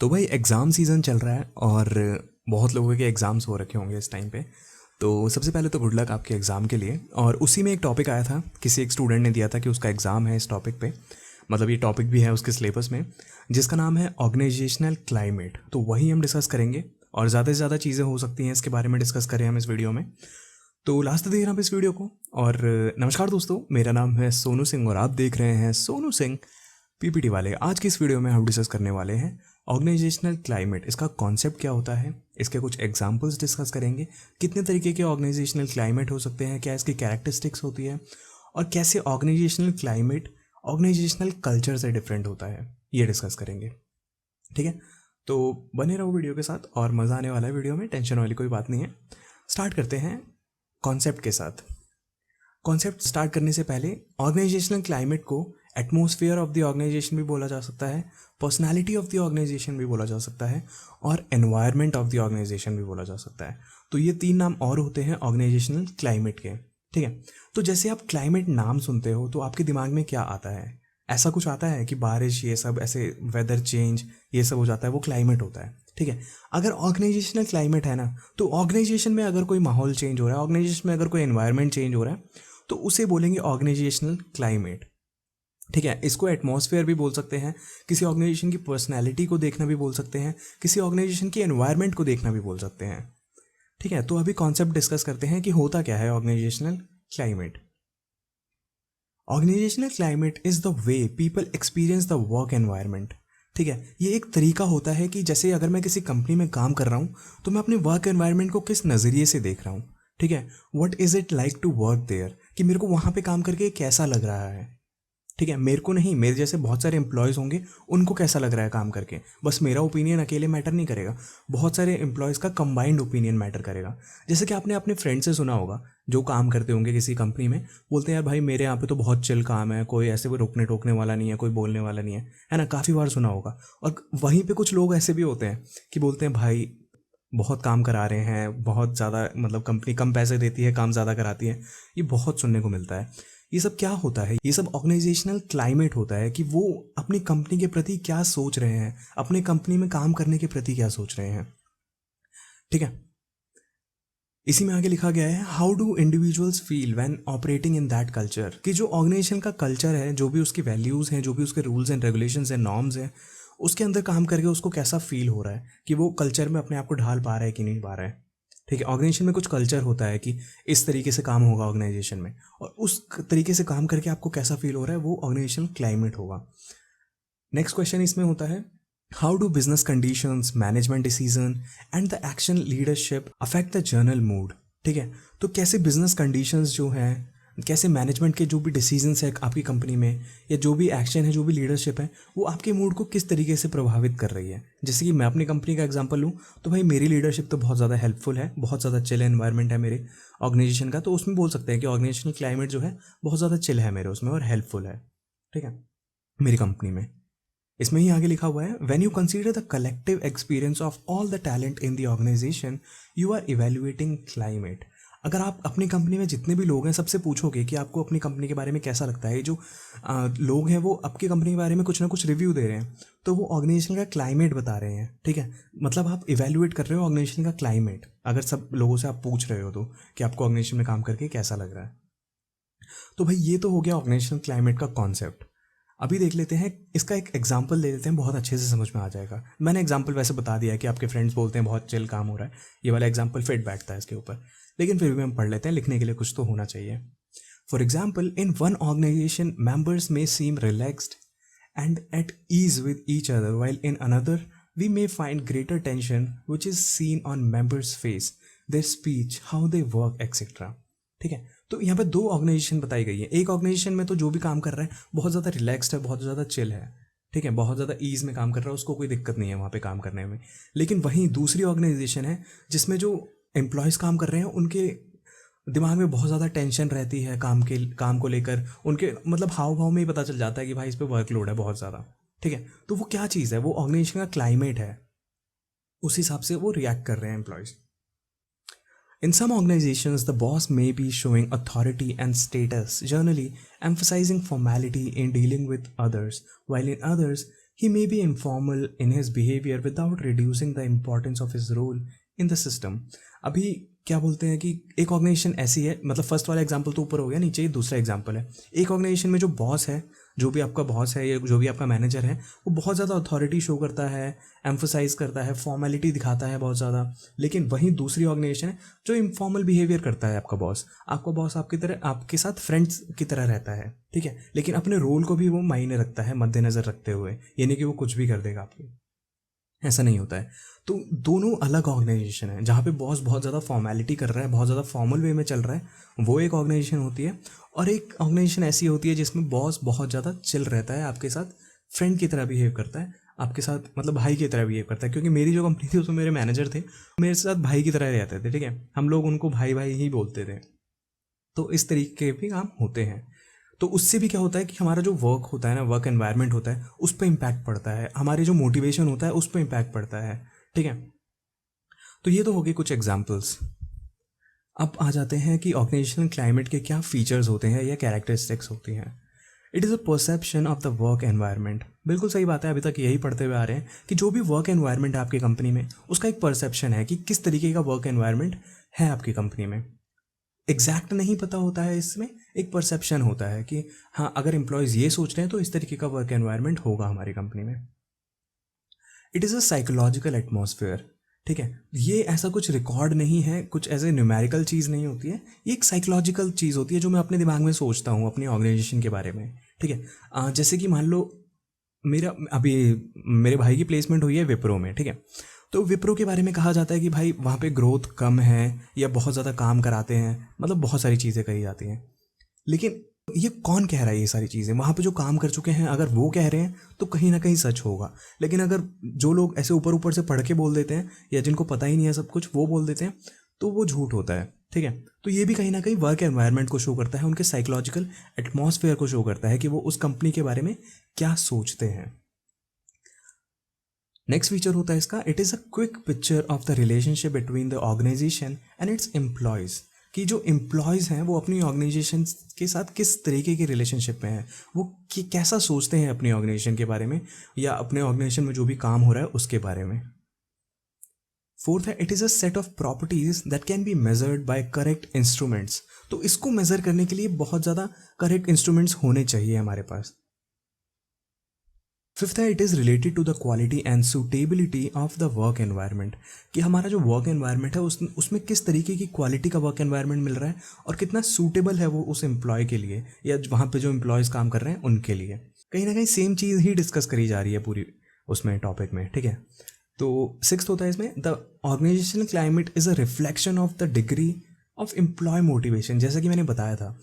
तो भाई exam season चल रहा है और बहुत लोगों के एग्ज़ाम्स हो रखे होंगे इस टाइम पे। तो सबसे पहले तो गुड लक आपके एग्ज़ाम के लिए। और उसी में एक टॉपिक आया था, किसी एक स्टूडेंट ने दिया था कि उसका एग्ज़ाम है इस टॉपिक पे, मतलब ये टॉपिक भी है उसके सिलेबस में, जिसका नाम है ऑर्गेनाइजेशनल क्लाइमेट। तो वही हम डिस्कस करेंगे और ज़्यादा से ज़्यादा चीज़ें हो सकती हैं इसके बारे में डिस्कस करें हम इस वीडियो में। तो लास्ट तक देखना आप इस वीडियो को। और नमस्कार दोस्तों, मेरा नाम है सोनू सिंह और आप देख रहे हैं सोनू सिंह पीपीटी वाले। आज की इस वीडियो में हम डिस्कस करने वाले हैं ऑर्गेनाइजेशनल क्लाइमेट, इसका कॉन्सेप्ट क्या होता है, इसके कुछ एग्जांपल्स डिस्कस करेंगे, कितने तरीके के ऑर्गेनाइजेशनल क्लाइमेट हो सकते हैं, क्या इसकी कैरेक्टरिस्टिक्स होती है और कैसे ऑर्गेनाइजेशनल क्लाइमेट ऑर्गेनाइजेशनल कल्चर से डिफरेंट होता है, ये डिस्कस करेंगे। ठीक है, तो बने रहो वीडियो के साथ और मज़ा आने वाला है वीडियो में, टेंशन वाली कोई बात नहीं है। स्टार्ट करते हैं कॉन्सेप्ट के साथ। कॉन्सेप्ट स्टार्ट करने से पहले ऑर्गेनाइजेशनल क्लाइमेट को एटमॉस्फेयर ऑफ द ऑर्गेनाइजेशन भी बोला जा सकता है, पर्सनालिटी ऑफ द ऑर्गेनाइजेशन भी बोला जा सकता है और एनवायरनमेंट ऑफ द ऑर्गेनाइजेशन भी बोला जा सकता है। तो ये तीन नाम और होते हैं ऑर्गेनाइजेशनल क्लाइमेट के। ठीक है, तो जैसे आप क्लाइमेट नाम सुनते हो तो आपके दिमाग में क्या आता है? ऐसा कुछ आता है कि बारिश, ये सब ऐसे वेदर चेंज ये सब हो जाता है, वो क्लाइमेट होता है। ठीक है, अगर ऑर्गेनाइजेशनल क्लाइमेट है ना, तो ऑर्गेनाइजेशन में अगर कोई माहौल चेंज हो रहा है, ऑर्गेनाइजेशन में अगर कोई एनवायरनमेंट चेंज हो रहा है, तो उसे बोलेंगे ऑर्गेनाइजेशनल क्लाइमेट। ठीक है, इसको एटमॉस्फेयर भी बोल सकते हैं, किसी ऑर्गेनाइजेशन की पर्सनैलिटी को देखना भी बोल सकते हैं, किसी ऑर्गेनाइजेशन की एनवायरनमेंट को देखना भी बोल सकते हैं। ठीक है, तो अभी कॉन्सेप्ट डिस्कस करते हैं कि होता क्या है organisational climate. Organisational climate is the way people experience the work environment. ठीक है, ये एक तरीका होता है कि जैसे अगर मैं किसी कंपनी में काम कर रहा हूँ तो मैं अपने वर्क एनवायरनमेंट को किस नज़रिए से देख रहा हूँ। ठीक है, what is it like to work there, कि मेरे को वहाँ पे काम करके कैसा लग रहा है। ठीक है, मेरे को नहीं, मेरे जैसे बहुत सारे एम्प्लॉयज़ होंगे, उनको कैसा लग रहा है काम करके। बस मेरा ओपिनियन अकेले मैटर नहीं करेगा, बहुत सारे एम्प्लॉयज़ का कंबाइंड ओपिनियन मैटर करेगा। जैसे कि आपने अपने फ्रेंड से सुना होगा जो काम करते होंगे किसी कंपनी में, बोलते हैं यार भाई मेरे यहाँ पे तो बहुत चिल काम है, कोई ऐसे कोई रोकने टोकने वाला नहीं है, कोई बोलने वाला नहीं है ना। काफ़ी बार सुना होगा। और वहीं पे कुछ लोग ऐसे भी होते हैं कि बोलते हैं भाई बहुत काम करा रहे हैं, बहुत ज़्यादा, मतलब कंपनी कम पैसे देती है, काम ज़्यादा कराती है। ये बहुत सुनने को मिलता है। ये सब क्या होता है? ये सब ऑर्गेनाइजेशनल क्लाइमेट होता है कि वो अपनी कंपनी के प्रति क्या सोच रहे हैं, अपने कंपनी में काम करने के प्रति क्या सोच रहे हैं। ठीक है, इसी में आगे लिखा गया है how do individuals feel when operating in that culture, कि जो ऑर्गेनाइजेशन का कल्चर है, जो भी उसकी वैल्यूज़ हैं, जो भी उसके रूल्स एंड रेगुलेशंस हैं, नॉर्म्स हैं, उसके अंदर काम करके उसको कैसा फील हो रहा है, कि वो कल्चर में अपने आप को ढाल पा रहा है कि नहीं पा रहा है। ठीक है, ऑर्गेनाइजेशन में कुछ कल्चर होता है कि इस तरीके से काम होगा ऑर्गेनाइजेशन में, और उस तरीके से काम करके आपको कैसा फील हो रहा है, वो ऑर्गेनाइजेशनल क्लाइमेट होगा। नेक्स्ट क्वेश्चन इसमें होता है how do business conditions, management decision and the action leadership affect the journal mood. ठीक है, तो कैसे बिजनेस कंडीशंस जो हैं, कैसे मैनेजमेंट के जो भी डिसीजंस है आपकी कंपनी में, या जो भी एक्शन है, जो भी लीडरशिप है, वो आपके मूड को किस तरीके से प्रभावित कर रही है। जैसे कि मैं अपनी कंपनी का एग्जांपल लूँ तो भाई मेरी लीडरशिप तो बहुत ज़्यादा हेल्पफुल है, बहुत ज़्यादा चिल एनवायरनमेंट है मेरे ऑर्गेनाइजेशन का, तो उसमें बोल सकते हैं कि ऑर्गेनाइजेशनल क्लाइमेट जो है बहुत ज़्यादा चिल है मेरे उसमें और हेल्पफुल है। ठीक है, मेरी कंपनी में। इसमें ही आगे लिखा हुआ है when you consider the collective experience of all the talent in the organisation you are evaluating climate. अगर आप अपनी कंपनी में जितने भी लोग हैं सबसे पूछोगे कि आपको अपनी कंपनी के बारे में कैसा लगता है, जो लोग हैं वो आपकी कंपनी के बारे में कुछ ना कुछ रिव्यू दे रहे हैं, तो वो ऑर्गेनाइजेशन का क्लाइमेट बता रहे हैं। ठीक है, मतलब आप इवेल्युएट कर रहे हो ऑर्गेनाइजेशन का क्लाइमेट, अगर सब लोगों से आप पूछ रहे हो तो, कि आपको ऑर्गेनाइजेशन में काम करके कैसा लग रहा है। तो भाई ये तो हो गया ऑर्गेनाइजेशनल क्लाइमेट का कॉन्सेप्ट। अभी देख लेते हैं, इसका एक एग्जांपल ले लेते हैं, बहुत अच्छे से समझ में आ जाएगा। मैंने एग्जांपल वैसे बता दिया है कि आपके फ्रेंड्स बोलते हैं बहुत चिल काम हो रहा है, ये वाला एग्जांपल फिट बैठता है इसके ऊपर, लेकिन फिर भी हम पढ़ लेते हैं, लिखने के लिए कुछ तो होना चाहिए। For example, in one organisation members may seem relaxed and at ease with each other, while in another we may find greater tension which is seen on members' face, their speech, how they work, etc. ठीक है, तो यहाँ पे दो organisation बताई गई है। एक ऑर्गेनाइजेशन में तो जो भी काम कर रहा है बहुत ज़्यादा रिलैक्स्ड है, बहुत ज़्यादा चिल है। ठीक है, बहुत ज़्यादा ईज में काम कर रहा है, उसको कोई दिक्कत नहीं है वहाँ पे काम करने में। लेकिन वहीं दूसरी ऑर्गेनाइजेशन है जिसमें जो एम्प्लॉयज़ काम कर रहे हैं उनके दिमाग में बहुत ज़्यादा टेंशन रहती है काम को लेकर, उनके मतलब हाव भाव में ही पता चल जाता है कि भाई इस पे वर्कलोड है बहुत ज़्यादा। ठीक है, तो वो क्या चीज़ है, वो ऑर्गेनाइजेशन का क्लाइमेट है, उस हिसाब से वो रिएक्ट कर रहे हैं employees. In some organizations, the boss may be showing authority and status, generally emphasizing formality in dealing with others, while in others, He may be informal in his behavior without reducing the importance of his role in the system. अभी क्या बोलते हैं कि एक organisation ऐसी है, मतलब first वाला एग्जांपल तो ऊपर हो गया, नीचे ये दूसरा एग्जांपल है। एक ऑर्गेनाइजेशन में जो बॉस है, जो भी आपका बॉस है या जो भी आपका मैनेजर है, वो बहुत ज़्यादा अथॉरिटी शो करता है, एम्फोसाइज करता है, फॉर्मेलिटी दिखाता है बहुत ज़्यादा। लेकिन वहीं दूसरी ऑर्गेनाइजेशन है जो इनफॉर्मल बिहेवियर करता है। आपका बॉस आपकी तरह आपके साथ फ्रेंड्स की तरह रहता है, ठीक है, लेकिन अपने रोल को भी वो मायने रखता है मद्देनज़र रखते हुए, यानी कि वो कुछ भी कर देगा आपकी, ऐसा नहीं होता है। तो दोनों अलग ऑर्गेनाइजेशन है। जहाँ पे बॉस बहुत ज़्यादा फॉर्मेलिटी कर रहा है, बहुत ज़्यादा फॉर्मल वे में चल रहा है, वो एक ऑर्गेनाइजेशन होती है। और एक ऑर्गेनाइजेशन ऐसी होती है जिसमें बॉस बहुत ज़्यादा चिल रहता है, आपके साथ फ्रेंड की तरह बिहेव करता है, आपके साथ मतलब भाई की तरह बिहेव करता है। क्योंकि मेरी जो कंपनी थी उसमें मेरे मैनेजर थे, मेरे साथ भाई की तरह रहते थे, ठीक है, हम लोग उनको भाई भाई ही बोलते थे। तो इस तरीके के भी काम होते हैं। तो उससे भी क्या होता है कि हमारा जो वर्क होता है ना, वर्क एनवायरनमेंट होता है, उस पर इम्पैक्ट पड़ता है, हमारे जो मोटिवेशन होता है उस पर इम्पैक्ट पड़ता है, ठीक है। तो ये तो हो गए कुछ एग्जाम्पल्स। अब आ जाते हैं कि ऑर्गेनाइजेशनल क्लाइमेट के क्या फीचर्स होते हैं या कैरेक्टरिस्टिक्स होती हैं। It is a perception of the work environment. बिल्कुल सही बात है, अभी तक यही पढ़ते हुए आ रहे हैं कि जो भी वर्क एनवायरनमेंट है आपकी कंपनी में, उसका एक परसेप्शन है कि किस तरीके का वर्क एनवायरनमेंट है आपकी कंपनी में। एग्जैक्ट नहीं पता होता है, इसमें एक परसेप्शन होता है कि हाँ, अगर एम्प्लॉयज़ ये सोच रहे हैं तो इस तरीके का वर्क एनवायरनमेंट होगा हमारी कंपनी में। It is a psychological atmosphere, ठीक है। ये ऐसा कुछ रिकॉर्ड नहीं है, कुछ ऐसे न्यूमेरिकल चीज़ नहीं होती है, ये एक साइकोलॉजिकल चीज़ होती है जो मैं अपने दिमाग में सोचता हूँ अपनी ऑर्गेनाइजेशन के बारे में, ठीक है। जैसे कि मान लो मेरा अभी मेरे भाई की प्लेसमेंट हुई है विप्रो में, ठीक है। तो विप्रो के बारे में कहा जाता है कि भाई वहाँ पे ग्रोथ कम है या बहुत ज़्यादा काम कराते हैं, मतलब बहुत सारी चीज़ें कही जाती हैं। लेकिन ये कौन कह रहा है ये सारी चीज़ें? वहाँ पे जो काम कर चुके हैं अगर वो कह रहे हैं तो कहीं ना कहीं सच होगा। लेकिन अगर जो लोग ऐसे ऊपर ऊपर से पढ़ के बोल देते हैं या जिनको पता ही नहीं है सब कुछ, वो बोल देते हैं, तो वो झूठ होता है, ठीक है। तो ये भी कहीं ना कहीं वर्क एनवायरनमेंट को शो करता है, उनके साइकोलॉजिकल एटमॉस्फेयर को शो करता है कि वो उस कंपनी के बारे में क्या सोचते हैं। नेक्स्ट फीचर होता है इसका, it is a quick picture of the relationship between the organisation and its employees. कि जो एम्प्लॉयज़ हैं वो अपनी ऑर्गेनाइजेशन के साथ किस तरीके के रिलेशनशिप में हैं, वो कैसा सोचते हैं अपनी ऑर्गेनाइजेशन के बारे में या अपने ऑर्गेनाइजेशन में जो भी काम हो रहा है उसके बारे में। फोर्थ है, it is a set of properties that can be measured by correct instruments. तो इसको मेजर करने के लिए बहुत ज़्यादा करेक्ट इंस्ट्रूमेंट्स होने चाहिए हमारे पास। फिफ्थ है, it is related to the quality and suitability of the work environment. कि हमारा जो वर्क एनवायरनमेंट है उसमें किस तरीके की क्वालिटी का वर्क एनवायरनमेंट मिल रहा है और कितना सूटेबल है वो उस एम्प्लॉय के लिए या वहाँ पे जो एम्प्लॉयज़ काम कर रहे हैं उनके लिए। कहीं ना कहीं सेम चीज़ ही डिस्कस करी जा रही है पूरी उसमें टॉपिक में, ठीक है। तो सिक्स्थ होता है इसमें, the organisational climate is a reflection of the degree of employee motivation. जैसा कि मैंने बताया था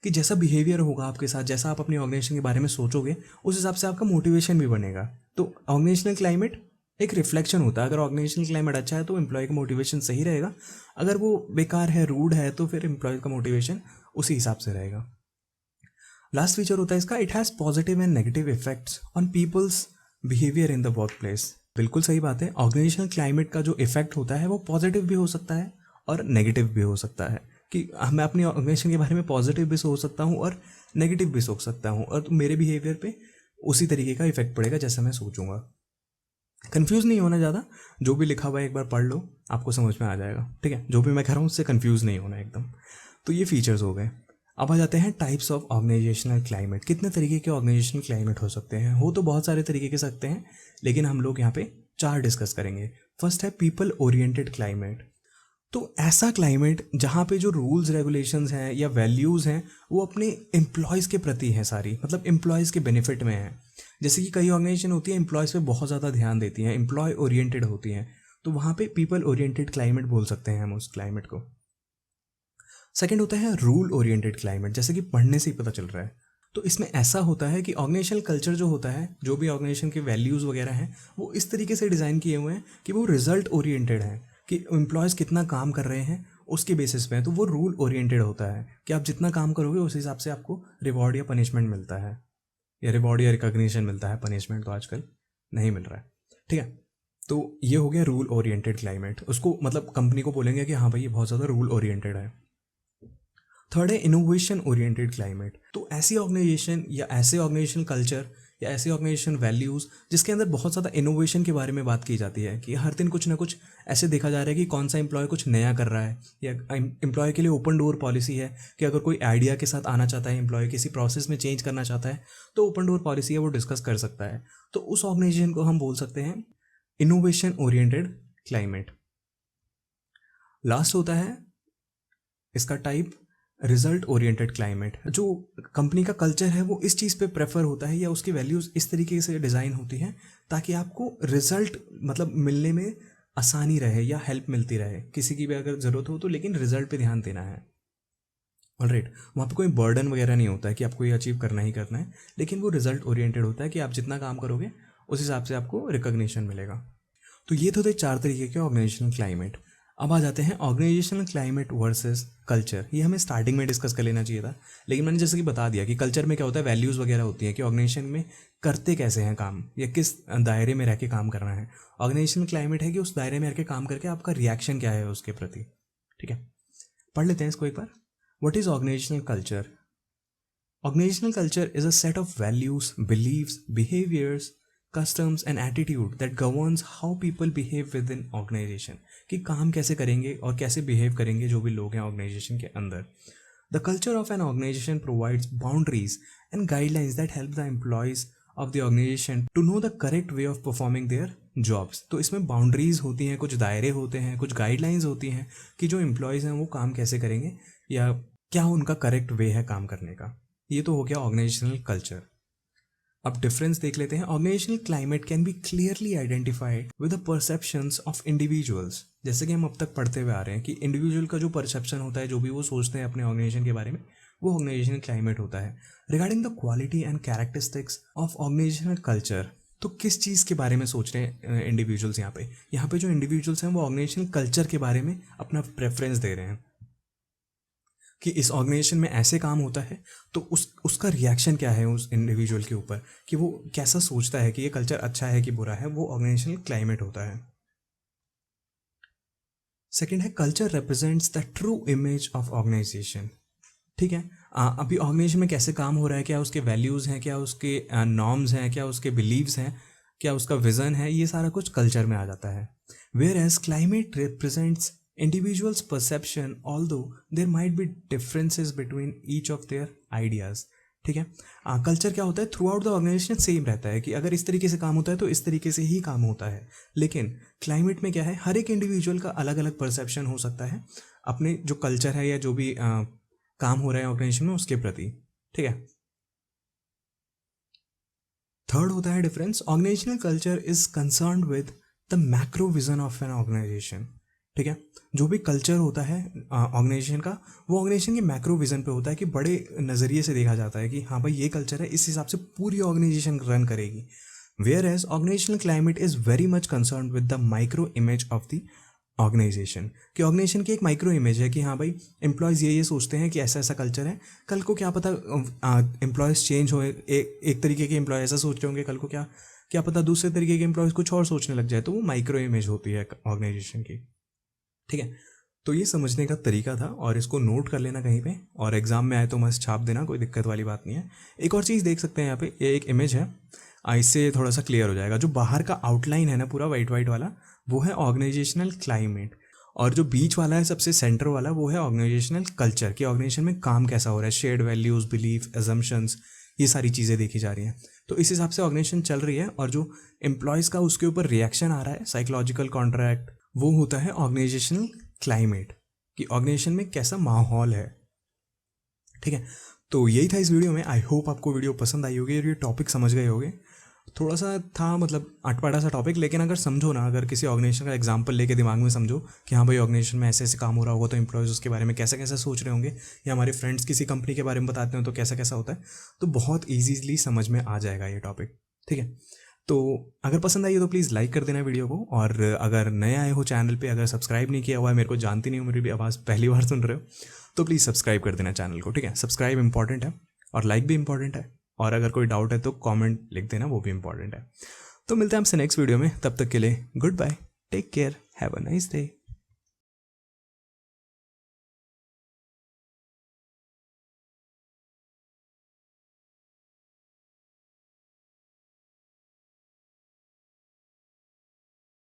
कि जैसा बिहेवियर होगा आपके साथ, जैसा आप अपनी ऑर्गेनाइजेशन के बारे में सोचोगे, उस हिसाब से आपका मोटिवेशन भी बनेगा। तो ऑर्गेनाइजेशनल क्लाइमेट एक रिफ्लेक्शन होता है। अगर ऑर्गेनाइजेशनल क्लाइमेट अच्छा है तो एम्प्लॉय का मोटिवेशन सही रहेगा, अगर वो बेकार है, रूड है, तो फिर एम्प्लॉय का मोटिवेशन उसी हिसाब से रहेगा। लास्ट फीचर होता है इसका, it has positive and negative effects on people's behaviour in the work place. बिल्कुल सही बात है, ऑर्गेनाइजेशनल क्लाइमेट का जो इफेक्ट होता है वो पॉजिटिव भी हो सकता है और नेगेटिव भी हो सकता है। कि मैं अपनी ऑर्गेनाइजेशन के बारे में पॉजिटिव भी सोच सकता हूँ और नेगेटिव भी सोच सकता हूँ, और मेरे बिहेवियर पे उसी तरीके का इफेक्ट पड़ेगा जैसा मैं सोचूंगा। कंफ्यूज नहीं होना ज़्यादा, जो भी लिखा हुआ है एक बार पढ़ लो, आपको समझ में आ जाएगा, ठीक है। जो भी मैं कह रहा हूँ उससे कंफ्यूज नहीं होना एकदम। तो ये फीचर्स हो गए। अब आ जाते हैं टाइप्स ऑफ ऑर्गेनाइजेशनल क्लाइमेट। कितने तरीके के ऑर्गेनाइजेशनल क्लाइमेट हो सकते हैं? हो तो बहुत सारे तरीके के सकते हैं, लेकिन हम लोग यहाँ पे 4 डिस्कस करेंगे। फर्स्ट है पीपल ओरिएंटेड क्लाइमेट। तो ऐसा क्लाइमेट जहाँ पे जो रूल्स रेगुलेशंस हैं या वैल्यूज़ हैं वो अपने एम्प्लॉयज़ के प्रति हैं सारी, मतलब एम्प्लॉयज़ के बेनिफिट में हैं। जैसे कि कई ऑर्गेनाइजेशन होती है एम्प्लॉयज़ पे बहुत ज़्यादा ध्यान देती हैं, एम्प्लॉय ओरिएंटेड होती हैं, तो वहाँ पे पीपल ओरिएंटेड क्लाइमेट बोल सकते हैं हम उस क्लाइमेट को। सेकेंड होता है रूल ओरिएंटेड क्लाइमेट, जैसे कि पढ़ने से ही पता चल रहा है। तो इसमें ऐसा होता है कि ऑर्गेनाइजेशनल कल्चर जो होता है, जो भी ऑर्गेनाइजेशन के वैल्यूज़ वगैरह हैं, वो इस तरीके से डिज़ाइन किए हुए हैं कि वो रिजल्ट ओरिएंटेड हैं, कि एम्प्लॉयज़ कितना काम कर रहे हैं उसके बेसिस पे है। तो वो रूल ओरिएंटेड होता है कि आप जितना काम करोगे उस हिसाब से आपको रिवॉर्ड या पनिशमेंट मिलता है, या रिवॉर्ड या रिकॉग्निशन मिलता है, पनिशमेंट तो आजकल नहीं मिल रहा है, ठीक है। तो ये हो गया रूल ओरिएंटेड क्लाइमेट। उसको मतलब कंपनी को बोलेंगे कि हाँ भाई ये बहुत ज़्यादा रूल ओरिएंटेड है। थर्ड है इनोवेशन ओरिएंटेड क्लाइमेट। तो ऐसी ऑर्गेनाइजेशन या ऐसे ऑर्गेनाइजेशन कल्चर या ऐसी ऑर्गेनाइजेशन वैल्यूज़ जिसके अंदर बहुत ज़्यादा इनोवेशन के बारे में बात की जाती है कि हर दिन कुछ ना कुछ ऐसे देखा जा रहा है कि कौन सा एम्प्लॉय कुछ नया कर रहा है, या एम्प्लॉय के लिए ओपन डोर पॉलिसी है कि अगर कोई आइडिया के साथ आना चाहता है, एम्प्लॉय किसी प्रोसेस में चेंज करना चाहता है, तो ओपन डोर पॉलिसी है वो डिस्कस कर सकता है। तो उस ऑर्गेनाइजेशन को हम बोल सकते हैं इनोवेशन ओरिएंटेड क्लाइमेट। लास्ट होता है इसका टाइप रिजल्ट ओरिएंटेड क्लाइमेट। जो कंपनी का कल्चर है वो इस चीज़ पे प्रेफर होता है या उसकी वैल्यूज़ इस तरीके से डिज़ाइन होती हैं ताकि आपको रिजल्ट मतलब मिलने में आसानी रहे या हेल्प मिलती रहे, किसी की भी अगर ज़रूरत हो तो, लेकिन रिजल्ट पे ध्यान देना है। ऑलराइट, वहाँ पे कोई बर्डन वगैरह नहीं होता है कि आपको ये अचीव करना ही करना है, लेकिन वो रिजल्ट ओरिएंटेड होता है कि आप जितना काम करोगे उस हिसाब से आपको रिकॉग्निशन मिलेगा। तो ये तो थे 4 तरीके के ऑर्गेनाइजेशनल क्लाइमेट। अब आ जाते हैं ऑर्गेनाइजेशनल क्लाइमेट वर्सेस कल्चर। ये हमें स्टार्टिंग में डिस्कस कर लेना चाहिए था, लेकिन मैंने जैसे कि बता दिया कि कल्चर में क्या होता है, वैल्यूज़ वगैरह होती है कि ऑर्गेनाइजेशन में करते कैसे हैं काम या किस दायरे में रह के काम करना है। ऑर्गेनाइजेशनल क्लाइमेट है कि उस दायरे में रह के काम करके आपका रिएक्शन क्या है उसके प्रति। ठीक है, पढ़ लेते हैं इसको एक बार। What is organisational culture? Organizational culture is a set of values, beliefs, behaviors, customs and attitude that governs how people behave within organization। कि काम कैसे करेंगे और कैसे बिहेव करेंगे जो भी लोग हैं ऑर्गेनाइजेशन के अंदर। The culture of an organization provides boundaries and guidelines that help the employees of the organization to know the correct way of performing their jobs। तो इसमें बाउंड्रीज होती हैं, कुछ दायरे होते हैं, कुछ गाइडलाइंस होती हैं कि जो एम्प्लॉयज़ हैं वो काम कैसे करेंगे या क्या उनका करेक्ट वे है काम करने का। ये तो हो गया ऑर्गेनाइजेशनल कल्चर। अब डिफरेंस देख लेते हैं। Organisational climate can be clearly identified with the perceptions of individuals. जैसे कि हम अब तक पढ़ते हुए आ रहे हैं कि इंडिविजुअल का जो परसेप्शन होता है, जो भी वो सोचते हैं अपने ऑर्गेनाइजेशन के बारे में, वो ऑर्गेनाइजेशनल क्लाइमेट होता है। Regarding the quality and characteristics of organisational culture, तो किस चीज़ के बारे में सोच रहे हैं इंडिविजुअल्स यहाँ पे जो इंडिविजुअल्स हैं वो ऑर्गेनाइजेशनल कल्चर के बारे में अपना प्रेफरेंस दे रहे हैं कि इस ऑर्गेनाइजेशन में ऐसे काम होता है तो उसका रिएक्शन क्या है उस इंडिविजुअल के ऊपर, कि वो कैसा सोचता है कि ये कल्चर अच्छा है कि बुरा है, वो ऑर्गेनाइजेशनल क्लाइमेट होता है। सेकंड है culture represents the true image of organisation. ठीक है, अभी ऑर्गेनाइजेशन में कैसे काम हो रहा है, क्या उसके वैल्यूज़ हैं, क्या उसके नॉर्म्स हैं, क्या उसके बिलीव्स हैं, क्या उसका विज़न है, ये सारा कुछ कल्चर में आ जाता है। Whereas climate represents individuals perception, although there might be differences between each of their ideas। ठीक है, कल्चर क्या होता है, throughout the organisation same रहता है कि अगर इस तरीके से काम होता है तो इस तरीके से ही काम होता है, लेकिन क्लाइमेट में क्या है, हर एक इंडिविजुअल का अलग अलग परसेप्शन हो सकता है अपने जो कल्चर है या जो भी काम हो रहा है ऑर्गेनाइजेशन में उसके प्रति। ठीक है, थर्ड होता है difference, organisational culture is concerned with the macro vision of an organisation. ठीक है, जो भी कल्चर होता है ऑर्गेनाइजेशन का, वो ऑर्गेनाइजेशन के मैक्रो विजन पे होता है कि बड़े नज़रिए से देखा जाता है कि हाँ भाई ये कल्चर है, इस हिसाब से पूरी ऑर्गेनाइजेशन रन करेगी। Whereas organisational climate is very much concern with the micro image of the organisation, कि ऑर्गेनाइजेशन की एक माइक्रो इमेज है कि हाँ भाई एम्प्लॉयज़ ये सोचते हैं कि ऐसा ऐसा कल्चर है, कल को क्या पता एम्प्लॉयज़ चेंज हो, एक तरीके के एम्प्लॉय ऐसा सोच रहे होंगे, कल को क्या पता दूसरे तरीके के एम्प्लॉयज़ कुछ और सोचने लग जाए, तो वो माइक्रो इमेज होती है ऑर्गेनाइजेशन की। ठीक है, तो ये समझने का तरीका था और इसको नोट कर लेना कहीं पे, और एग्जाम में आए तो मस्त छाप देना, कोई दिक्कत वाली बात नहीं है। एक और चीज़ देख सकते हैं यहाँ पे, ये एक इमेज है, इससे थोड़ा सा क्लियर हो जाएगा। जो बाहर का आउटलाइन है ना पूरा वाइट वाइट वाला, वो है ऑर्गेनाइजेशनल क्लाइमेट, और जो बीच वाला है सबसे सेंटर वाला, वो है ऑर्गेनाइजेशनल कल्चर, कि ऑर्गेनाइजेशन में काम कैसा हो रहा है, शेयर्ड वैल्यूज़, बिलीफ, एजम्पशंस, ये सारी चीज़ें देखी जा रही हैं। तो इस हिसाब से ऑर्गेनाइजेशन चल रही है, और जो एम्प्लॉयज़ का उसके ऊपर रिएक्शन आ रहा है, साइकोलॉजिकल कॉन्ट्रैक्ट, वो होता है ऑर्गेनाइजेशनल क्लाइमेट, कि ऑर्गेनाइजेशन में कैसा माहौल है। ठीक है, तो यही था इस वीडियो में। आई होप आपको वीडियो पसंद आई होगी और ये टॉपिक समझ गए होगे। थोड़ा सा था मतलब अटपटा सा टॉपिक, लेकिन अगर समझो ना, अगर किसी ऑर्गेनाइजेशन का एग्जांपल लेके दिमाग में समझो कि हाँ भाई ऑर्गेनाइजेशन में ऐसे ऐसे काम हो रहा होगा, तो एम्प्लॉयज़ उसके बारे में कैसा कैसा सोच रहे होंगे, या हमारे फ्रेंड्स किसी कंपनी के बारे में बताते हो तो कैसा कैसा होता है, तो बहुत ईजीली समझ में आ जाएगा ये टॉपिक। ठीक है, तो अगर पसंद आई हो तो प्लीज़ लाइक कर देना वीडियो को, और अगर नए आए हो चैनल पे, अगर सब्सक्राइब नहीं किया हुआ है, मेरे को जानती नहीं हो, मेरी भी आवाज़ पहली बार सुन रहे हो, तो प्लीज़ सब्सक्राइब कर देना चैनल को। ठीक है, सब्सक्राइब इंपॉर्टेंट है और लाइक भी इंपॉर्टेंट है, और अगर कोई डाउट है तो कमेंट लिख देना, वो भी इंपॉर्टेंट है। तो मिलते हैं आपसे नेक्स्ट वीडियो में, तब तक के लिए goodbye, take care, have a nice day.